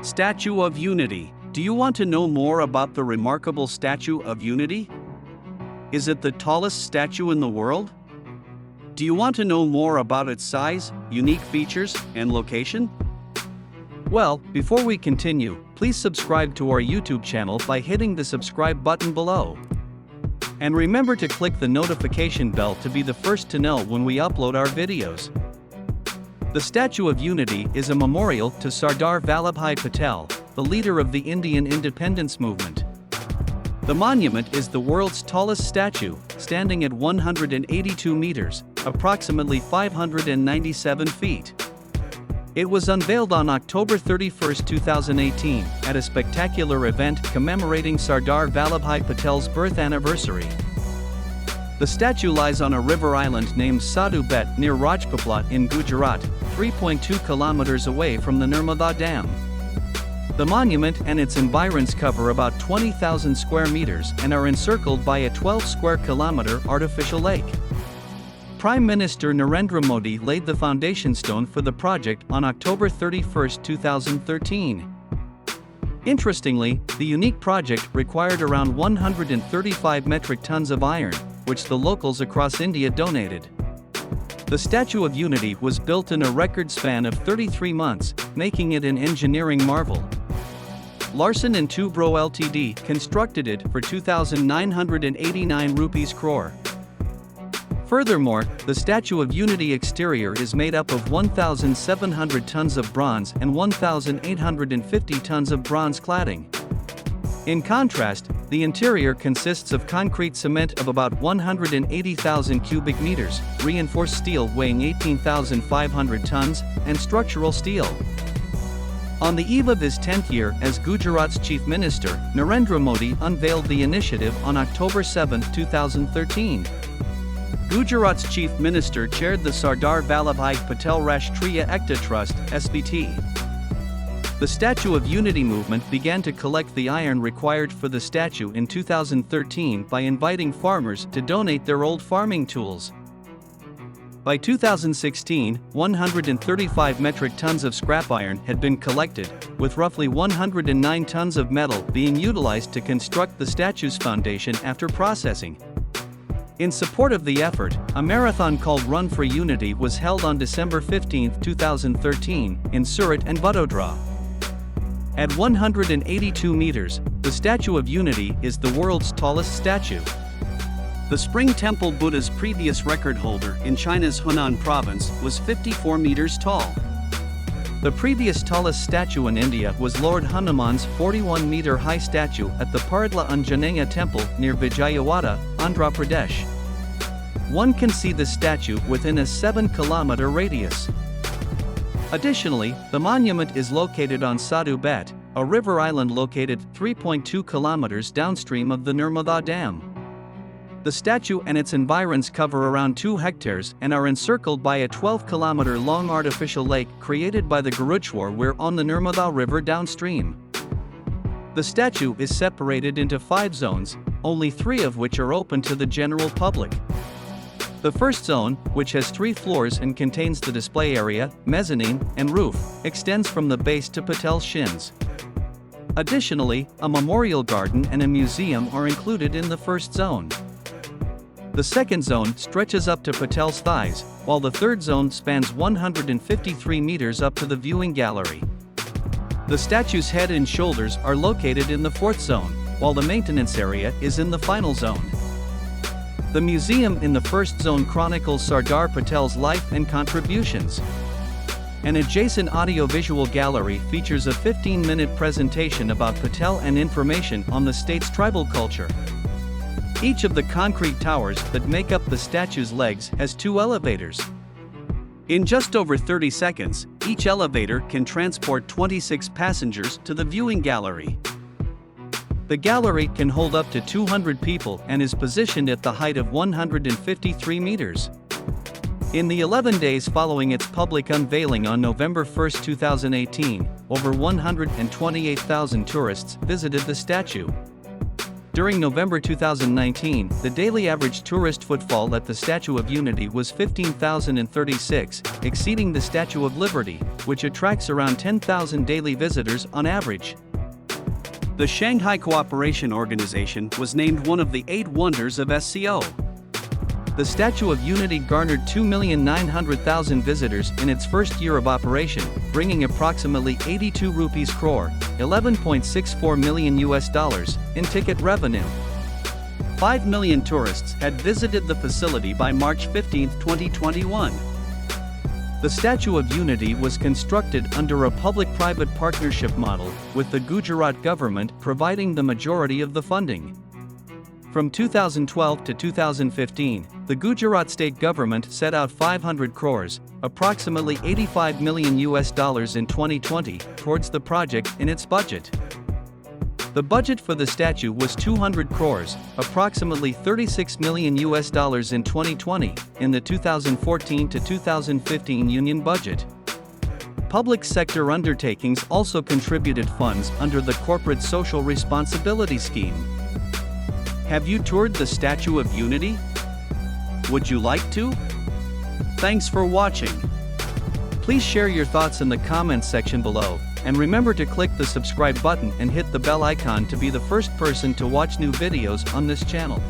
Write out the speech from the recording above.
Statue of Unity. Do you want to know more about the remarkable Statue of Unity? Is it the tallest statue in the world? Do you want to know more about its size, unique features, and location? Well, before we continue, please subscribe to our YouTube channel by hitting the subscribe button below. And remember to click the notification bell to be the first to know when we upload our videos. The Statue of Unity is a memorial to Sardar Vallabhbhai Patel, the leader of the Indian independence movement. The monument is the world's tallest statue, standing at 182 meters, approximately 597 feet. It was unveiled on October 31, 2018, at a spectacular event commemorating Sardar Vallabhbhai Patel's birth anniversary. The statue lies on a river island named Sadhu Bet near Rajpipla in Gujarat, 3.2 kilometers away from the Narmada Dam. The monument and its environs cover about 20,000 square meters and are encircled by a 12 square kilometer artificial lake. Prime Minister Narendra Modi laid the foundation stone for the project on October 31, 2013. Interestingly, the unique project required around 135 metric tons of iron, which the locals across India donated. The Statue of Unity was built in a record span of 33 months, making it an engineering marvel. Larsen & Toubro Ltd constructed it for 2,989 rupees crore. Furthermore, the Statue of Unity exterior is made up of 1,700 tons of bronze and 1,850 tons of bronze cladding. In contrast, the interior consists of concrete cement of about 180,000 cubic meters, reinforced steel weighing 18,500 tons, and structural steel. On the eve of his 10th year as Gujarat's Chief Minister, Narendra Modi unveiled the initiative on October 7, 2013. Gujarat's Chief Minister chaired the Sardar Vallabhbhai Patel Rashtriya Ekta Trust (SBT). The Statue of Unity movement began to collect the iron required for the statue in 2013 by inviting farmers to donate their old farming tools. By 2016, 135 metric tons of scrap iron had been collected, with roughly 109 tons of metal being utilized to construct the statue's foundation after processing. In support of the effort, a marathon called Run for Unity was held on December 15, 2013, in Surat and Vadodara. At 182 meters, the Statue of Unity is the world's tallest statue. The Spring Temple Buddha's previous record holder in China's Hunan province was 54 meters tall. The previous tallest statue in India was Lord Hanuman's 41-meter-high statue at the Paradla Anjaneya Temple near Vijayawada, Andhra Pradesh. One can see the statue within a 7-kilometer radius. Additionally, the monument is located on Sadhu Bet, a river island located 3.2 kilometers downstream of the Narmada Dam. The statue and its environs cover around 2 hectares and are encircled by a 12-kilometer-long artificial lake created by the Guruchwar Weir on the Narmada River downstream. The statue is separated into 5 zones, only 3 of which are open to the general public. The first zone, which has 3 floors and contains the display area, mezzanine, and roof, extends from the base to Patel's shins. Additionally, a memorial garden and a museum are included in the first zone. The second zone stretches up to Patel's thighs, while the third zone spans 153 meters up to the viewing gallery. The statue's head and shoulders are located in the fourth zone, while the maintenance area is in the final zone. The museum in the first zone chronicles Sardar Patel's life and contributions. An adjacent audiovisual gallery features a 15-minute presentation about Patel and information on the state's tribal culture. Each of the concrete towers that make up the statue's legs has 2 elevators. In just over 30 seconds, each elevator can transport 26 passengers to the viewing gallery. The gallery can hold up to 200 people and is positioned at the height of 153 meters. In the 11 days following its public unveiling on November 1, 2018, over 128,000 tourists visited the statue. During November 2019, the daily average tourist footfall at the Statue of Unity was 15,036, exceeding the Statue of Liberty, which attracts around 10,000 daily visitors on average. The Shanghai Cooperation Organization was named one of the 8 wonders of SCO. The Statue of Unity garnered 2,900,000 visitors in its first year of operation, bringing approximately 82 rupees crore, $11.64 million in ticket revenue. 5 million tourists had visited the facility by March 15, 2021. The Statue of Unity was constructed under a public-private partnership model, with the Gujarat government providing the majority of the funding. From 2012 to 2015, the Gujarat state government set out 500 crores, approximately $85 million in 2020, towards the project in its budget. The budget for the statue was 200 crores, approximately $36 million in 2020, in the 2014 to 2015 union budget. Public sector undertakings also contributed funds under the Corporate Social Responsibility Scheme. Have you toured the Statue of Unity? Would you like to? Thanks for watching. Please share your thoughts in the comments section below, and remember to click the subscribe button and hit the bell icon to be the first person to watch new videos on this channel.